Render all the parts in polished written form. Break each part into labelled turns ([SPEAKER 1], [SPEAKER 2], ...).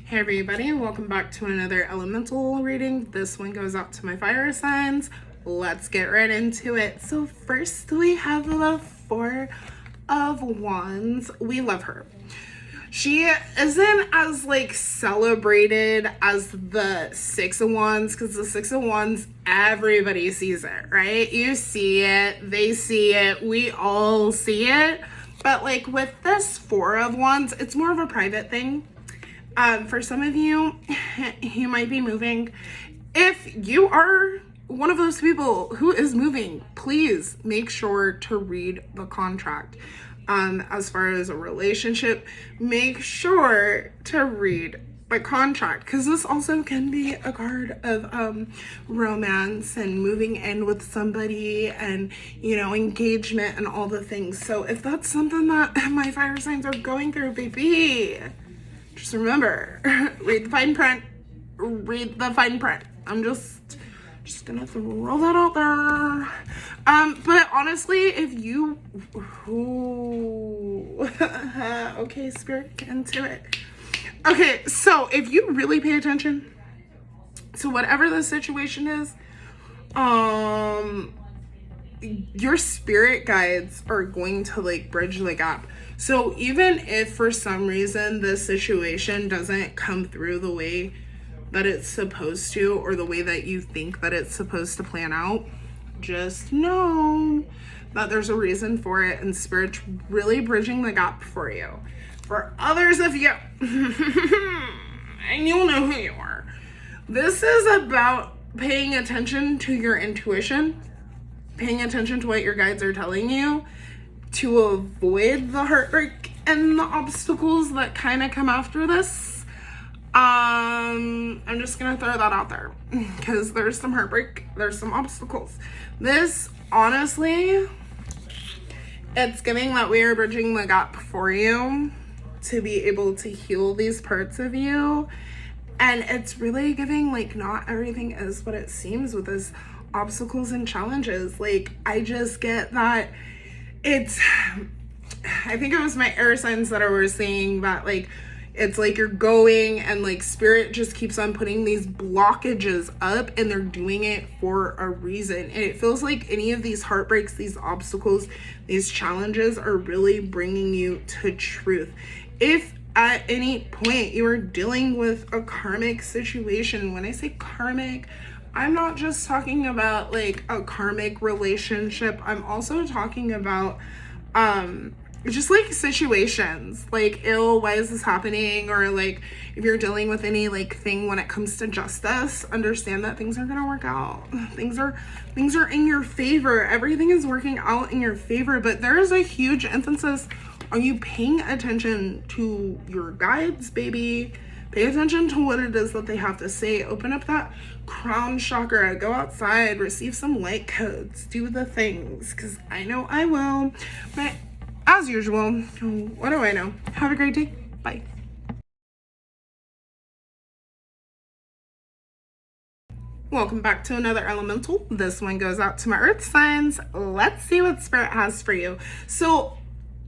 [SPEAKER 1] Hey everybody, welcome back to another elemental reading. This one goes out to my fire signs. Let's get right into it. So first we have the Four of Wands. We love her. She isn't as celebrated as the Six of Wands, because the Six of Wands, everybody sees it, right? You see it, they see it, we all see it. But with this Four of Wands, it's more of a private thing. For some of you, you might be moving. If you are one of those people who is moving, please make sure to read the contract. As far as a relationship, make sure to read the contract, because this also can be a card of romance and moving in with somebody and, engagement and all the things. So if that's something that my fire signs are going through, baby, just remember, read the fine print. Read the fine print. I'm just gonna throw that out there. But honestly, if you, okay, Spirit, get into it. Okay, so if you really pay attention to whatever the situation is, your spirit guides are going to bridge the gap. So even if for some reason this situation doesn't come through the way that it's supposed to, or the way that you think that it's supposed to plan out, just know that there's a reason for it, and Spirit's really bridging the gap for you. For others of you, and you'll know who you are, this is about paying attention to your intuition, paying attention to what your guides are telling you, to avoid the heartbreak and the obstacles that kind of come after this. I'm just gonna throw that out there, because there's some heartbreak, there's some obstacles. This, honestly, it's giving that we are bridging the gap for you to be able to heal these parts of you. And it's really giving not everything is what it seems with this obstacles and challenges. I just get that it's, I think it was my air signs that were saying that it's you're going and Spirit just keeps on putting these blockages up, and they're doing it for a reason. And it feels like any of these heartbreaks, these obstacles, these challenges are really bringing you to truth. If at any point you are dealing with a karmic situation, when I say karmic, I'm not just talking about a karmic relationship. I'm also talking about just situations why is this happening, or if you're dealing with any thing when it comes to justice, understand that things are gonna work out. Things are in your favor. Everything is working out in your favor. But there is a huge emphasis on you paying attention to your guides, baby. Pay attention to what it is that they have to say. Open up that crown chakra. Go outside. Receive some light codes. Do the things. Because I know I will. But as usual, what do I know? Have a great day. Bye. Welcome back to another elemental. This one goes out to my earth signs. Let's see what Spirit has for you. So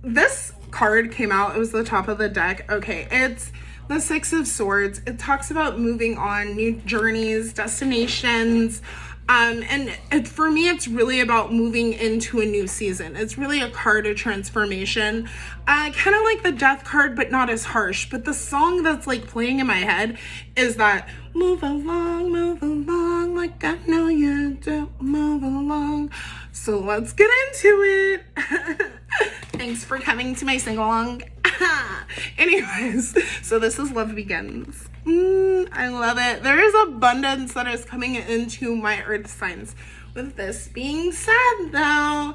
[SPEAKER 1] this card came out. It was the top of the deck. Okay, it's the Six of Swords. It talks about moving on, new journeys, destinations. And for me, it's really about moving into a new season. It's really a card of transformation. Kind of like the Death card, but not as harsh. But the song that's playing in my head is that move along, like I know you do, move along. So let's get into it. Thanks for coming to my sing-along. Anyways, so this is Love Begins. I love it. There is abundance that is coming into my earth signs. With this being said, though,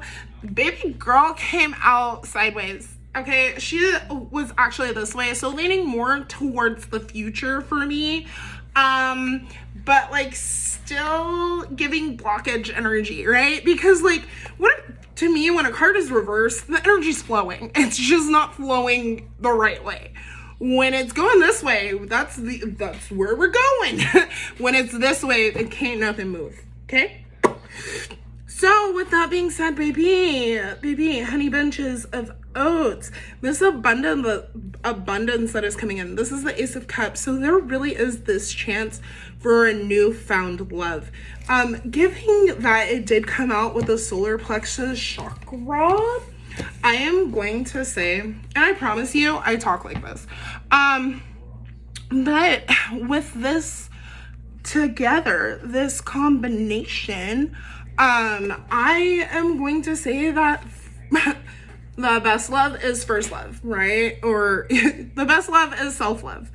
[SPEAKER 1] baby girl came out sideways. Okay, she was actually this way, so leaning more towards the future for me. But still giving blockage energy, right? Because to me, when a card is reversed, the energy's flowing. It's just not flowing the right way. When it's going this way, that's where we're going. When it's this way, it can't nothing move. Okay? So with that being said, baby, honey bunches of oats, this abundance that is coming in. This is the Ace of Cups. So there really is this chance for a newfound love. Giving that it did come out with the solar plexus chakra, I am going to say, and I promise you, I talk like this. But with this together, this combination, I am going to say that the best love is first love, right? Or the best love is self-love.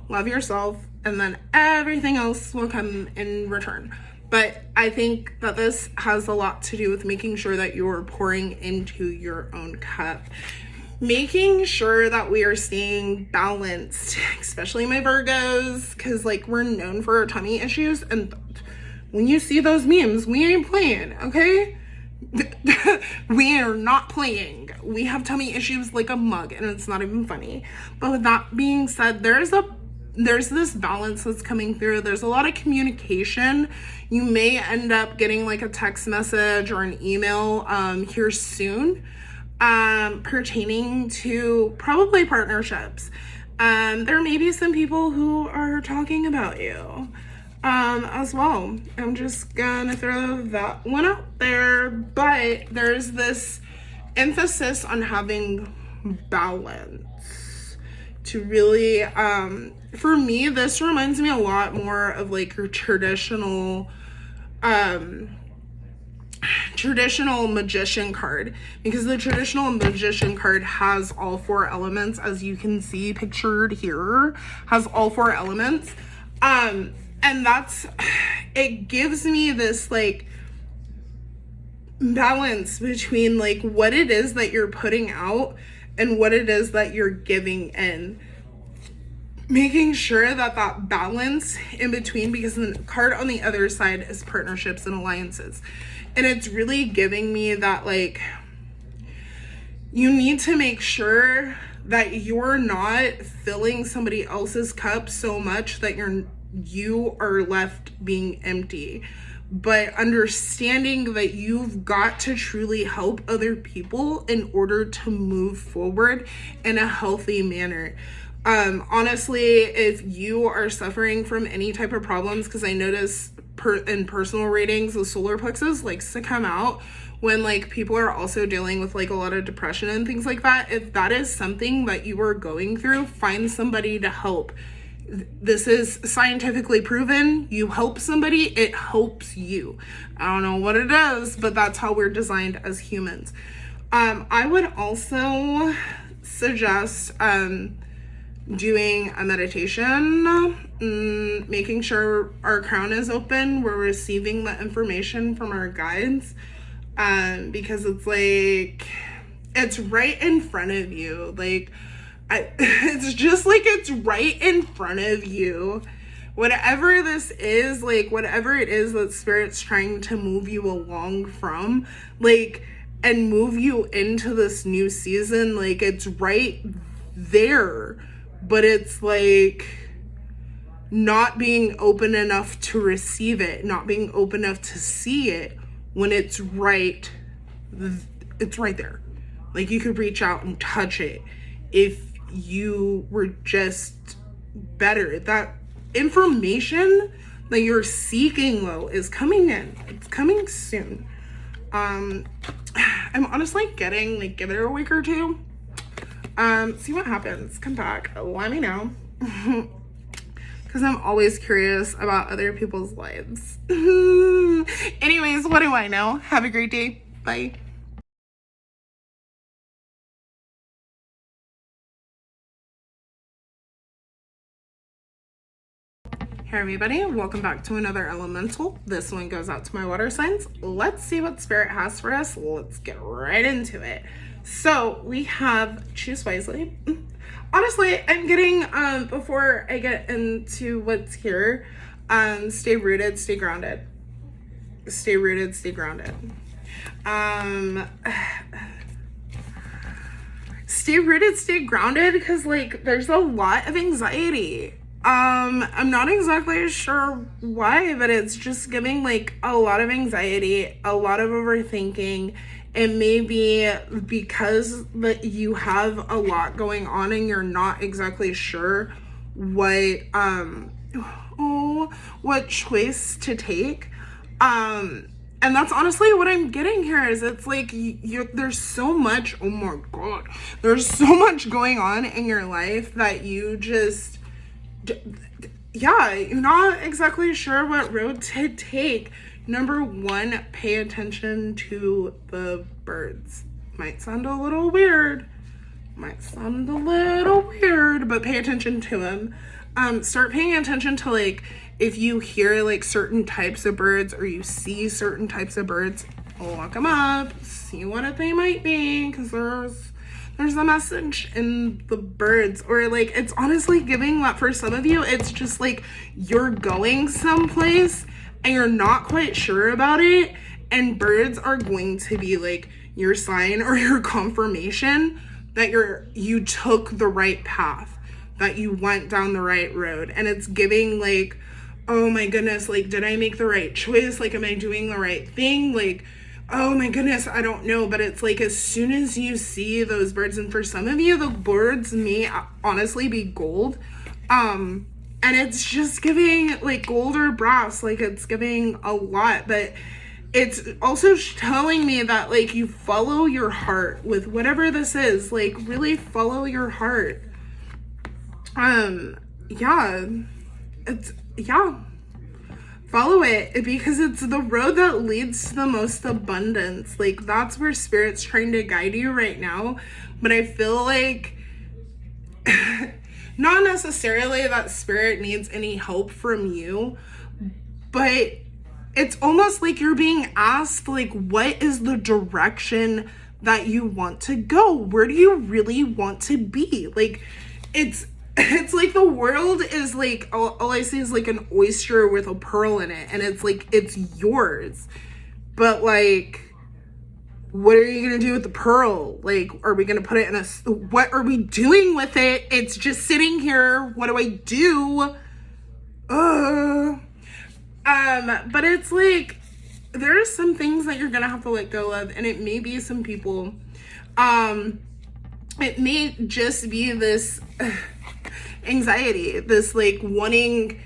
[SPEAKER 1] Love yourself, and then everything else will come in return. But I think that this has a lot to do with making sure that you're pouring into your own cup. Making sure that we are staying balanced, especially my Virgos, because like we're known for our tummy issues, and when you see those memes, we ain't playing, okay? We are not playing. We have tummy issues like a mug, and it's not even funny. But with that being said, there's this balance that's coming through. There's a lot of communication. You may end up getting like a text message or an email here soon, pertaining to probably partnerships. There may be some people who are talking about you as well. I'm just gonna throw that one out there, but there's this emphasis on having balance to really, for me, this reminds me a lot more of like your traditional magician card, because the traditional magician card has all four elements, as you can see pictured here, has all four elements. And it gives me this like balance between like what it is that you're putting out and what it is that you're giving in. Making sure that that balance in between, because the card on the other side is partnerships and alliances. And it's really giving me that like, you need to make sure that you're not filling somebody else's cup so much that you are left being empty, but understanding that you've got to truly help other people in order to move forward in a healthy manner. Honestly, if you are suffering from any type of problems, because I notice in personal readings, the solar plexus likes to come out when like people are also dealing with like a lot of depression and things like that. If that is something that you are going through, find somebody to help. This is scientifically proven. You help somebody, it helps you. I don't know what it is, but that's how we're designed as humans. I would also suggest doing a meditation, making sure our crown is open, we're receiving the information from our guides, because it's like, it's right in front of you. Like, it's just like it's right in front of you. Whatever this is, like whatever it is that Spirit's trying to move you along from, like, and move you into this new season, like it's right there, but it's like not being open enough to receive it, not being open enough to see it when it's right there. Like you could reach out and touch it if you were just better. That information that you're seeking though is coming in. It's coming soon. I'm honestly getting like, give it a week or two. See what happens. Come back. Let me know. Because I'm always curious about other people's lives. Anyways, what do I know? Have a great day. Bye. Hey everybody, welcome back to another elemental. This one goes out to my water signs. Let's see what Spirit has for us. Let's get right into it. So we have choose wisely. Honestly, I'm getting, before I get into what's here, stay rooted, stay grounded. Stay rooted, stay grounded. Stay rooted, stay grounded, because like there's a lot of anxiety. I'm not exactly sure why, but it's just giving like a lot of anxiety, a lot of overthinking, It may be because that you have a lot going on and you're not exactly sure what what choice to take. And that's honestly what I'm getting here is it's like there's so much, oh my God, there's so much going on in your life that you just, you're not exactly sure what road to take. Number one, pay attention to the birds. Might sound a little weird, but pay attention to them. Start paying attention to, like, if you hear like certain types of birds or you see certain types of birds, look them up, see what they might be, because there's a message in the birds. Or like, it's honestly giving that for some of you, it's just like you're going someplace and you're not quite sure about it, and birds are going to be like your sign or your confirmation that you took the right path, that you went down the right road. And it's giving like, oh my goodness, like, did I make the right choice? Like, am I doing the right thing? Like, oh my goodness, I don't know. But it's like, as soon as you see those birds, and for some of you, the birds may honestly be gold. And it's just giving like gold or brass, like it's giving a lot, but it's also telling me that like you follow your heart with whatever this is, like really follow your heart. Follow it, because it's the road that leads to the most abundance. Like, that's where Spirit's trying to guide you right now. But I feel like not necessarily that Spirit needs any help from you, but it's almost like you're being asked, like, what is the direction that you want to go? Where do you really want to be? Like, it's like the world is like, all I see is like an oyster with a pearl in it, and it's like, it's yours. But like, what are you gonna do with the pearl? Like, are we gonna put it in what are we doing with it? It's just sitting here. What do I do? But it's like, there are some things that you're gonna have to let go of, and it may be some people. It may just be this anxiety, this like wanting,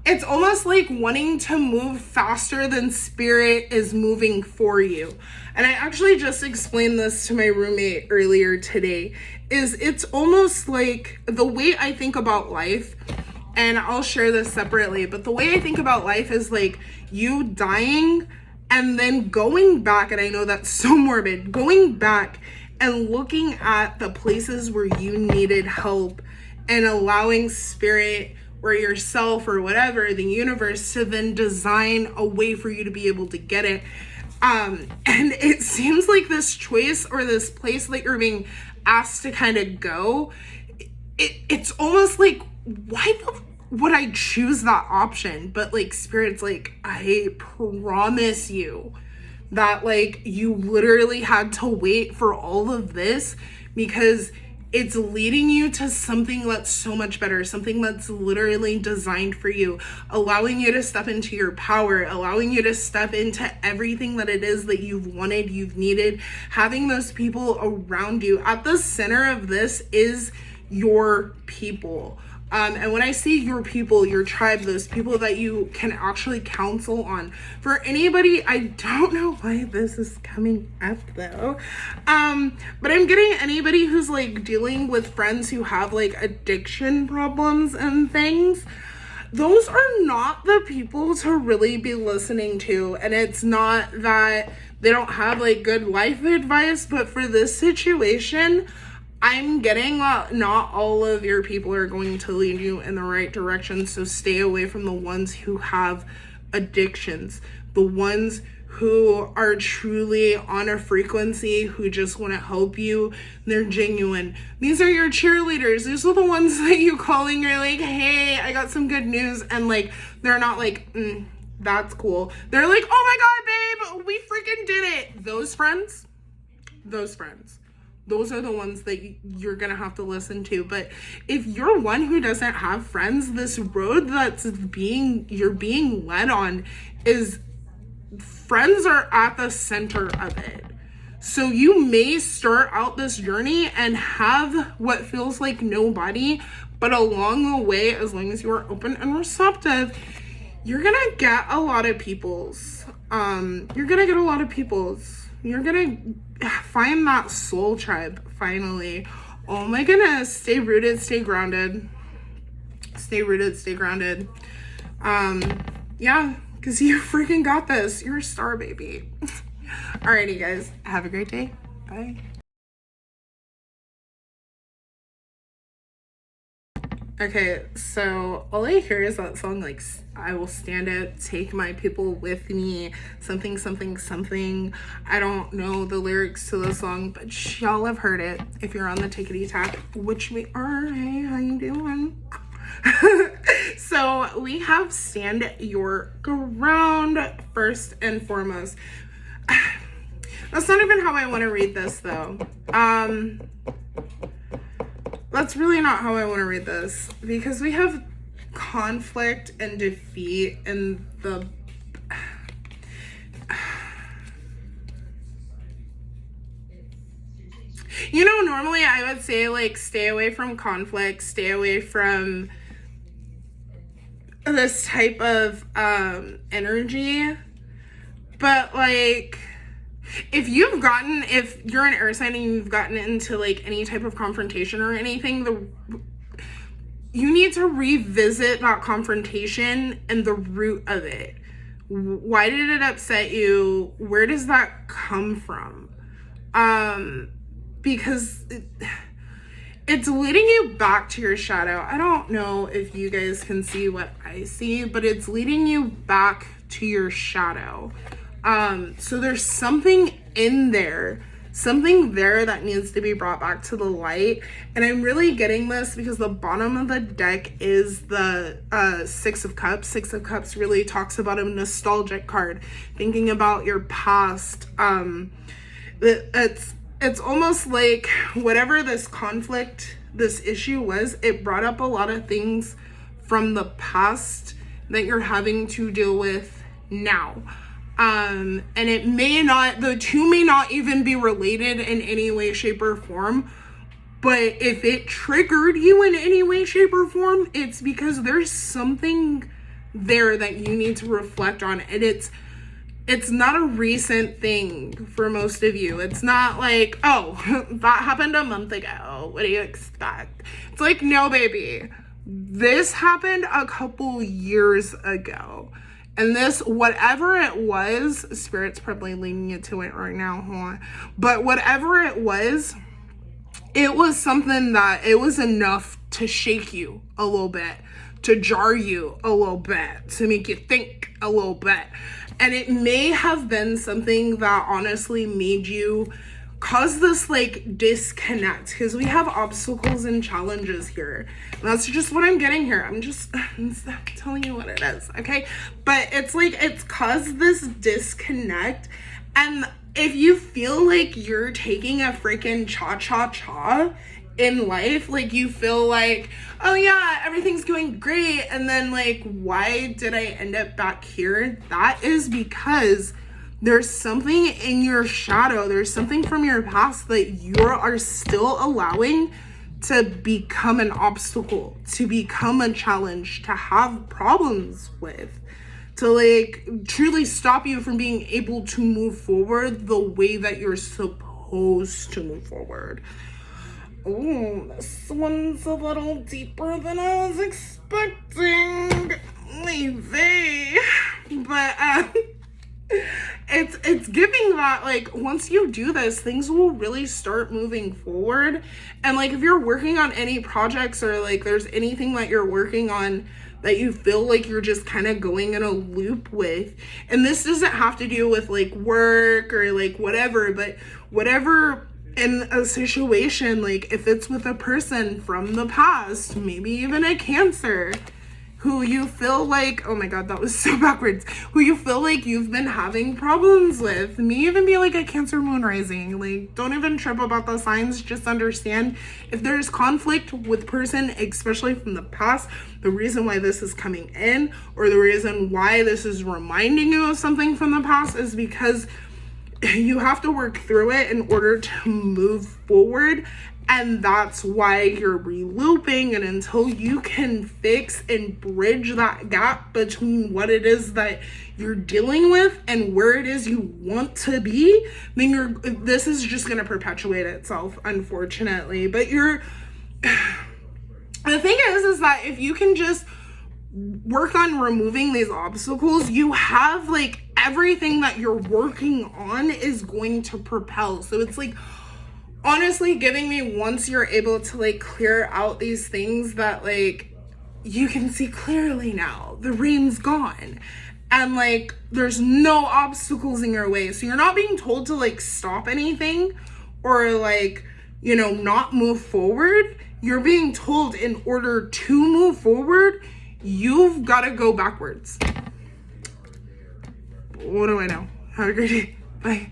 [SPEAKER 1] it's almost like wanting to move faster than Spirit is moving for you. And I actually just explained this to my roommate earlier today, it's almost like the way I think about life, and I'll share this separately, but the way I think about life is like you dying and then going back, and I know that's so morbid, going back and looking at the places where you needed help and allowing Spirit or yourself or whatever, the universe, to then design a way for you to be able to get it. And it seems like this choice or this place that you're being asked to kind of go, it's almost like, why would I choose that option? But like, Spirit's like, I promise you that like you literally had to wait for all of this because it's leading you to something that's so much better, something that's literally designed for you, allowing you to step into your power, allowing you to step into everything that it is that you've wanted, you've needed, having those people around you. At the center of this is your people. And when I say your people, your tribe, those people that you can actually counsel on. For anybody, I don't know why this is coming up though, but I'm getting anybody who's like dealing with friends who have like addiction problems and things. Those are not the people to really be listening to. And it's not that they don't have like good life advice, but for this situation, I'm getting that not all of your people are going to lead you in the right direction. So stay away from the ones who have addictions, the ones who are truly on a frequency, who just want to help you. They're genuine. These are your cheerleaders. These are the ones that you call and you're like, hey, I got some good news. And like, they're not like, that's cool. They're like, oh my God, babe, we freaking did it. Those friends, those are the ones that you're gonna have to listen to. But if you're one who doesn't have friends, this road you're being led on is friends are at the center of it. So you may start out this journey and have what feels like nobody, but along the way, as long as you are open and receptive, you're gonna get a lot of peoples. You're gonna find that soul tribe finally. Oh my goodness. Stay rooted, stay grounded. Stay rooted, stay grounded. Yeah, because you freaking got this. You're a star, baby. Alrighty, guys. Have a great day. Bye. Okay, so all I hear is that song, like, I will stand up, take my people with me, something, something, something. I don't know the lyrics to the song, but y'all have heard it if you're on the Tickety Tack, which we are. Hey, how you doing? So we have stand your ground first and foremost. That's not even how I want to read this, though. That's really not how I want to read this, because we have conflict and defeat and the normally I would say, like, stay away from conflict, stay away from this type of energy, but like, if you're an air sign and you've gotten into like any type of confrontation or anything, you need to revisit that confrontation and the root of it. Why did it upset you? Where does that come from? Because it's leading you back to your shadow. I don't know if you guys can see what I see, but it's leading you back to your shadow. So there's something in there, something there that needs to be brought back to the light. And I'm really getting this because the bottom of the deck is the Six of Cups. Six of Cups really talks about a nostalgic card, thinking about your past. It's almost like whatever this conflict, this issue was, it brought up a lot of things from the past that you're having to deal with now. And the two may not even be related in any way, shape, or form. But if it triggered you in any way, shape, or form, it's because there's something there that you need to reflect on. And it's not a recent thing for most of you. It's not like, oh, that happened a month ago. What do you expect? It's like, no, baby. This happened a couple years ago. And this, whatever it was, Spirit's probably leading you to it right now, hold on. But whatever it was something that it was enough to shake you a little bit, to jar you a little bit, to make you think a little bit. And it may have been something that honestly made you cause this like disconnect, because we have obstacles and challenges here. And that's just what I'm getting here. I'm telling you what it is, okay? But it's like it's caused this disconnect. And if you feel like you're taking a freaking cha-cha-cha in life, like you feel like, oh yeah, everything's going great, and then like, why did I end up back here? That is because there's something in your shadow, there's something from your past that you are still allowing to become an obstacle, to become a challenge, to have problems with, to like truly stop you from being able to move forward the way that you're supposed to move forward. Oh, this one's a little deeper than I was expecting, maybe, but it's giving that like once you do this, things will really start moving forward. And like if you're working on any projects, or like there's anything that you're working on that you feel like you're just kind of going in a loop with, and this doesn't have to do with like work or like whatever, but whatever in a situation, like if it's with a person from the past, maybe even a Cancer, who you feel like, oh my god, that was so backwards, who you feel like you've been having problems with, may even be like a Cancer moon rising. Like, don't even trip about the signs. Just understand if there's conflict with person, especially from the past, the reason why this is coming in, or the reason why this is reminding you of something from the past, is because you have to work through it in order to move forward. And that's why you're re-looping, and until you can fix and bridge that gap between what it is that you're dealing with and where it is you want to be, then this is just going to perpetuate itself, unfortunately. But the thing is that if you can just work on removing these obstacles, you have like everything that you're working on is going to propel. So it's like, honestly, giving me, once you're able to like clear out these things that like you can see clearly now, the rain's gone and like there's no obstacles in your way. So you're not being told to like stop anything or like, you know, not move forward. You're being told in order to move forward, you've got to go backwards. What do I know? Have a great day. Bye.